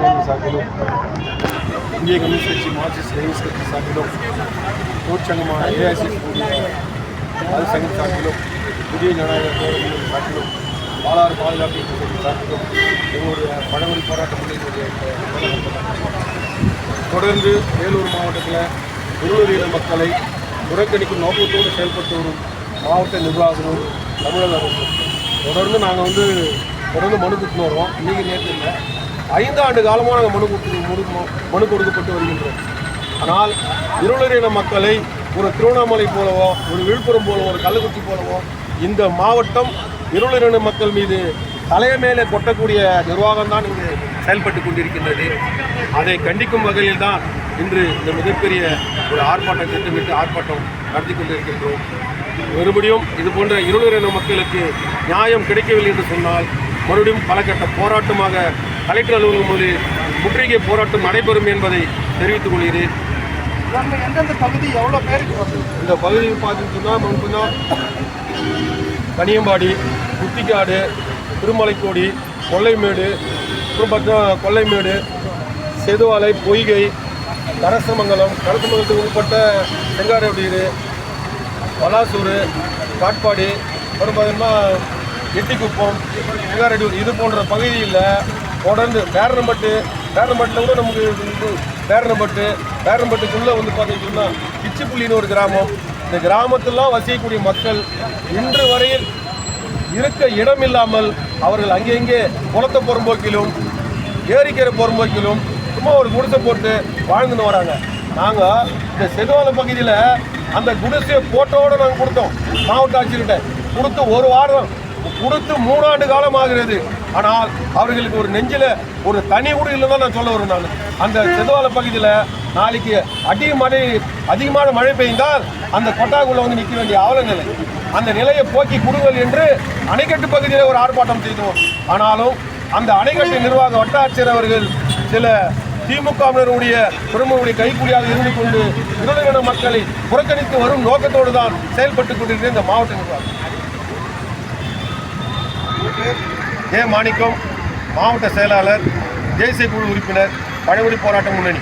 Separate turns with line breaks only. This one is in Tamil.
கட்சி சார்பிலும் இந்திய கம்யூனிஸ்ட் கட்சி மார்க்சிஸ்ட் லெனினிஸ்ட் கட்சி சார்பிலும் தொழிற்சங்கமான ஏஐசிசி அது சங்கம் சார்பிலும் புதிய ஜனநாயக தோழர்கள் சார்பிலும் பாலாறு பாதுகாப்பு கட்சி சார்பிலும் எங்களுடைய பழங்குடி போராட்ட முன்னணியுடைய தொடர்ந்து வேலூர் மாவட்டத்தில் இருளூரின மக்களை புறக்கணிக்கும் நோக்கத்தோடு செயல்பட்டு வரும் மாவட்ட நிர்வாகமும் தமிழக அரசும் தொடர்ந்து நாங்கள் தொடர்ந்து மனு கொடுத்துன்னு வரோம். இன்றைக்கி நேற்று இல்லை, 5 ஆண்டு காலமாக நாங்கள் மனு கொடுக்கப்பட்டு வருகின்றோம். ஆனால் இருளரின மக்களை ஒரு திருவண்ணாமலை போலவோ ஒரு விழுப்புரம் போலவோ ஒரு கள்ளக்குறிச்சி போலவோ இந்த மாவட்டம் இருளரின மக்கள் மீது தலைமையிலே கொட்டக்கூடிய நிர்வாகம் தான் இங்கு செயல்பட்டு கொண்டிருக்கின்றது. அதை கண்டிக்கும் வகையில் தான் இன்று இந்த மிகப்பெரிய ஒரு ஆர்ப்பாட்டம் திட்டமிட்டு ஆர்ப்பாட்டம் நடத்தி கொண்டிருக்கின்றோம். மறுபடியும் இது போன்ற இருளரின மக்களுக்கு நியாயம் கிடைக்கவில்லை என்று சொன்னால் மறுபடியும் பல கட்ட போராட்டமாக கலெக்டர் அலுவலகம் முதலில் முற்றுகை போராட்டம் நடைபெறும் என்பதை தெரிவித்துக் கொள்கிறேன்.
எந்தெந்த பகுதி எவ்வளோ பேருக்கு
இந்த பகுதியில் பார்த்துட்டோம்னா முன்புனா கனியம்பாடி, குத்திக்காடு, திருமலைக்கோடி, கொல்லைமேடு, கொல்லைமேடு, செதுவாலை, பொய்கை, கரசமங்கலம், கரசமங்கலத்துக்கு உட்பட்ட செங்காரவீடு, பலாசூர், காட்பாடி, அப்புறம் பார்த்தீங்கன்னா எட்டிக்குப்பம், செங்காரவீடு இது போன்ற பகுதியில் தொடர்ந்து பேரனம்பட்டில் கூட நமக்கு பேரனம்பட்டுக்குள்ளே பார்த்தீங்கன்னா பிச்சுப்புள்ளின்னு ஒரு கிராமம். இந்த கிராமத்திலாம் வசிக்கக்கூடிய மக்கள் இன்று வரையில் இருக்க இடம் இல்லாமல் அவர்கள் அங்கெங்கே குளத்தை புறம்போக்கிலும் ஏரிக்கரை புறம்போக்கிலும் சும்மா ஒரு குடிசை போட்டு வாழ்ந்துன்னு வராங்க. நாங்கள் இந்த செதுவாலை பகுதியில் அந்த குடிசையை போட்டோடு நாங்கள் கொடுத்தோம். மாவட்ட ஆட்சியர்கிட்ட கொடுத்து 1 வாரம் கொடுத்து 3 ஆண்டு காலம் ஆகிறது. ஆனால் அவர்களுக்கு ஒரு நெஞ்சில் ஒரு தனி கூட இல்லைன்னு தான் நான் சொல்ல வரேன். நான் அந்த செதுவாலை பகுதியில் நாளைக்கு அதிகமான மழை பெய்ந்தால் அந்த கொட்டாக்குள்ளே நிற்க வேண்டிய அவல நிலை, அந்த நிலையை போக்கி கொடுங்கள் என்று அணைக்கட்டு பகுதியில் ஒரு ஆர்ப்பாட்டம் செய்தோம். ஆனாலும் அந்த அணைக்கட்டு நிர்வாக வட்ட ஆட்சியர் அவர்கள் சில திமுகவினருடைய பிரமுகருடைய கைக்கூலியாக இருந்து கொண்டு இருளரின மக்களை புறக்கணித்து வரும் நோக்கத்தோடு தான் செயல்பட்டு கொண்டிருக்கிற இந்த மாவட்ட நிர்வாகம். மாணிக்கம், மாவட்ட செயலாளர், தேசிய குழு உறுப்பினர், பழங்குடி போராட்ட முன்னணி.